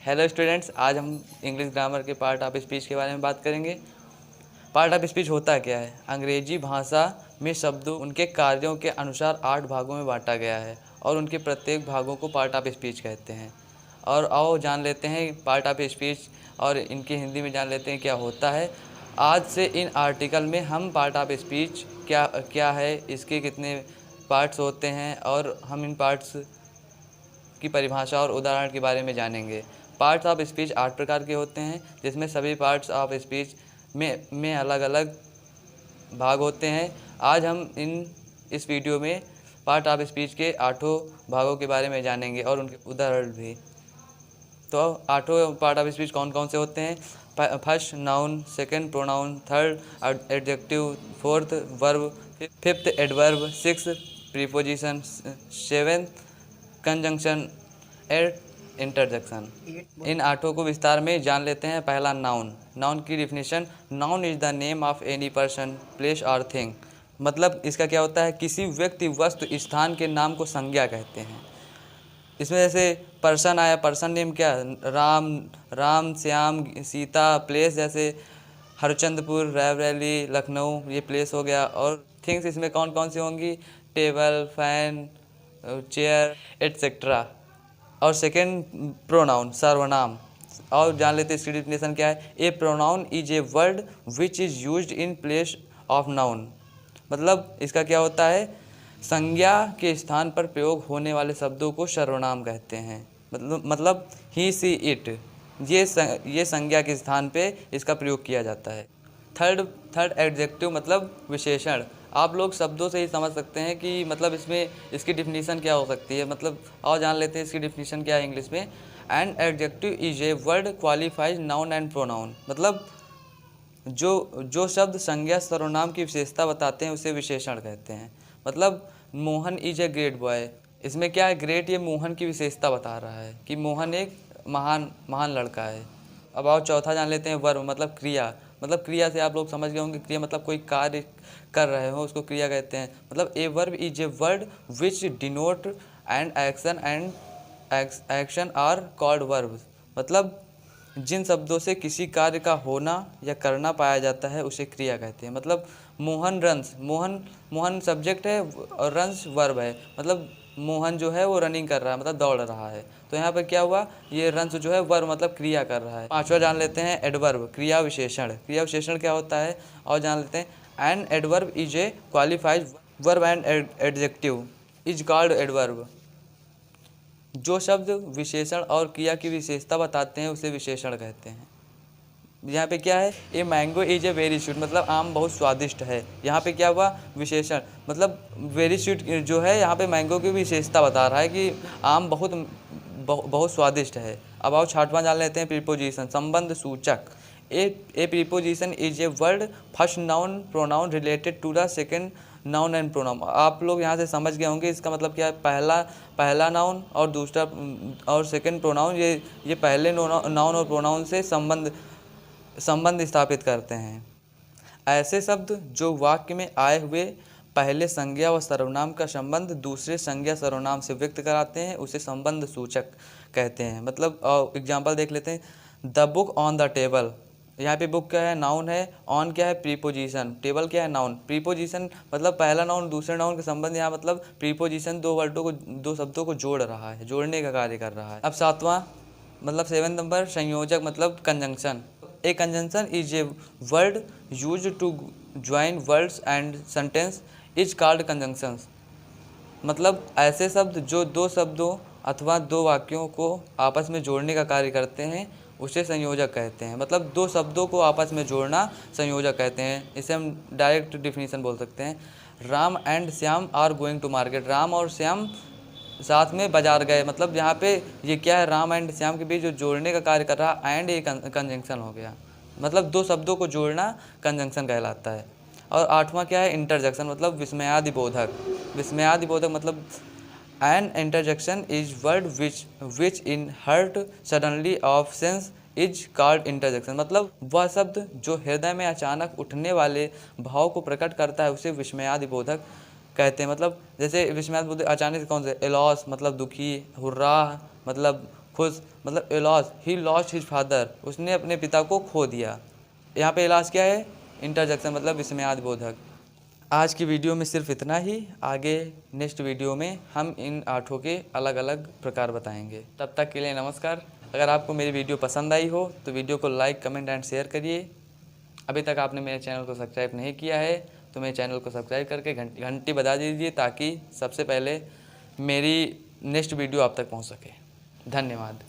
Hello students, आज हम English grammar के पार्ट ऑफ स्पीच के बारे में बात करेंगे। पार्ट ऑफ स्पीच होता क्या है? अंग्रेजी भाषा में शब्दों उनके कार्यों के अनुसार 8 भागों में बांटा गया है और उनके प्रत्येक भागों को पार्ट ऑफ स्पीच कहते हैं। और आओ जान लेते हैं पार्ट ऑफ स्पीच और इनकी हिंदी में जान लेते हैं क्या होता है। आज से इन आर्टिकल में हम पार्ट ऑफ स्पीच क्या क्या है, इसके कितने पार्ट्स होते हैं और हम इन पार्ट्स की परिभाषा और उदाहरण के बारे में जानेंगे। पार्ट्स ऑफ स्पीच 8 प्रकार के होते हैं, जिसमें सभी पार्ट्स ऑफ स्पीच में अलग अलग भाग होते हैं। आज हम इस वीडियो में पार्ट ऑफ स्पीच के 8 भागों के बारे में जानेंगे और उनके उदाहरण भी। तो 8 पार्ट ऑफ स्पीच कौन कौन से होते हैं? First noun, second pronoun, third adjective, fourth verb, fifth adverb, six preposition, seventh conjunction, eight interjection. इन 8 को विस्तार में जान लेते हैं। पहला नाउन। नाउन की definition, noun is the name of any person, place और थिंग। मतलब इसका क्या होता है? किसी व्यक्ति, वस्तु, स्थान के नाम को संज्ञा कहते हैं। इसमें जैसे पर्सन आया, पर्सन नेम क्या? राम, श्याम, सीता। प्लेस जैसे हरचंदपुर, रायबरेली, लखनऊ, ये प्लेस हो गया। और थिंग्स इसमें कौन कौन सी होंगी? Table, fan, chair etcetera. और सेकेंड प्रोनाउन, सर्वनाम। और जान लेते हैं इसकी डिफिनेशन क्या है। A pronoun is a word which is used in place of noun. मतलब इसका क्या होता है? संज्ञा के स्थान पर प्रयोग होने वाले शब्दों को सर्वनाम कहते हैं। मतलब ही, सी, इट, ये संज्ञा के स्थान पे इसका प्रयोग किया जाता है। थर्ड एडजेक्टिव मतलब विशेषण। आप लोग शब्दों से ही समझ सकते हैं कि मतलब इसमें इसकी डिफिनीशन क्या हो सकती है। मतलब और जान लेते हैं इसकी डिफिनीशन क्या है इंग्लिश में। An adjective is a word qualifies noun and pronoun. मतलब जो शब्द संज्ञा सर्वनाम की विशेषता बताते हैं उसे विशेषण कहते हैं। मतलब Mohan is a great boy. इसमें क्या है? ग्रेट, ये मोहन की विशेषता बता रहा है कि मोहन एक महान लड़का है। अब आओ चौथा जान लेते हैं, वर्ब मतलब क्रिया। मतलब क्रिया से आप लोग समझ गए होंगे, क्रिया मतलब कोई कार्य कर रहे हो उसको क्रिया कहते हैं। मतलब a verb is a word which denote and action are called verb. मतलब जिन शब्दों से किसी कार्य का होना या करना पाया जाता है उसे क्रिया कहते हैं। मतलब मोहन रन्स, मोहन सब्जेक्ट है और रन्स वर्ब है। मतलब मोहन जो है वो रनिंग कर रहा है, मतलब दौड़ रहा है। तो यहाँ पर क्या हुआ? ये रन्स जो है वर्ब मतलब क्रिया कर रहा है। पांचवा जान लेते हैं एडवर्ब, क्रिया विशेषण। क्रिया विशेषण क्या होता है और जान लेते हैं। An adverb is a qualified verb and adjective is called adverb. जो शब्द विशेषण और क्रिया की विशेषता बताते हैं उसे विशेषण कहते हैं। यहाँ पे क्या है? A mango is a very sweet, मतलब आम बहुत स्वादिष्ट है। यहाँ पे क्या हुआ? विशेषण। मतलब वेरी स्वीट जो है यहाँ पे मैंगो की विशेषता बता रहा है कि आम बहुत स्वादिष्ट है। अब आओ छठवां जान लेते हैं, प्रीपोजिशन, संबंध सूचक। A preposition is a word first noun pronoun related to the second noun and pronoun. आप लोग यहाँ से समझ गए होंगे इसका मतलब क्या है। पहला नाउन और दूसरा और सेकंड प्रोनाउन, ये पहले नाउन और प्रोनाउन से संबंध स्थापित करते हैं। ऐसे शब्द जो वाक्य में आए हुए पहले संज्ञा व सर्वनाम का संबंध दूसरे संज्ञा सर्वनाम से व्यक्त कराते हैं उसे संबंध सूचक कहते हैं। मतलब एग्जाम्पल देख लेते हैं। The book on the table. यहाँ पे बुक क्या है? नाउन है। ऑन क्या है? प्रीपोजिशन। टेबल क्या है? नाउन। प्रीपोजिशन मतलब पहला नाउन दूसरे नाउन के संबंध। यहाँ मतलब प्रीपोजिशन दो शब्दों को जोड़ रहा है, जोड़ने का कार्य कर रहा है। अब सातवां मतलब 7 नंबर, संयोजक मतलब conjunction. A conjunction is a word use to join words and sentence is called conjunctions. मतलब ऐसे शब्द जो दो शब्दों अथवा दो वाक्यों को आपस में जोड़ने का कार्य करते हैं उसे संयोजक कहते हैं। मतलब दो शब्दों को आपस में जोड़ना संयोजक कहते हैं। इसे हम डायरेक्ट डिफिनीशन बोल सकते हैं। Ram and Shyam are going to market. Ram और श्याम साथ में बाजार गए। मतलब यहाँ पे ये क्या है? राम एंड श्याम के बीच जो जोड़ने का कार्य कर रहा एंड ये कंजंक्शन हो गया। मतलब दो शब्दों को जोड़ना कंजंक्शन कहलाता है। और आठवां क्या है? इंटरजेक्शन मतलब विस्मयादिबोधक। विस्मयादिबोधक मतलब an interjection is word which in hurt suddenly of sense is called interjection. मतलब वह शब्द जो हृदय में अचानक उठने वाले भाव को प्रकट करता है उसे विस्मयादिबोधक कहते हैं। मतलब जैसे विस्मयादिबोधक अचानक से कौन से? एलॉस मतलब दुखी, हुर्रा मतलब खुश, मतलब loss, he lost his father, उसने अपने पिता को खो दिया। यहाँ पे इलाज क्या है? इंटरजेक्शन, मतलब विस्मयाद बोधक। आज की वीडियो में सिर्फ इतना ही। आगे नेक्स्ट वीडियो में हम इन आठों के अलग अलग प्रकार बताएंगे। तब तक के लिए नमस्कार। अगर आपको मेरी वीडियो पसंद आई हो तो वीडियो को लाइक, कमेंट एंड शेयर करिए। अभी तक आपने मेरे चैनल को सब्सक्राइब नहीं किया है तो मेरे चैनल को सब्सक्राइब करके घंटी बजा दीजिए, ताकि सबसे पहले मेरी नेक्स्ट वीडियो आप तक पहुंच सके। धन्यवाद।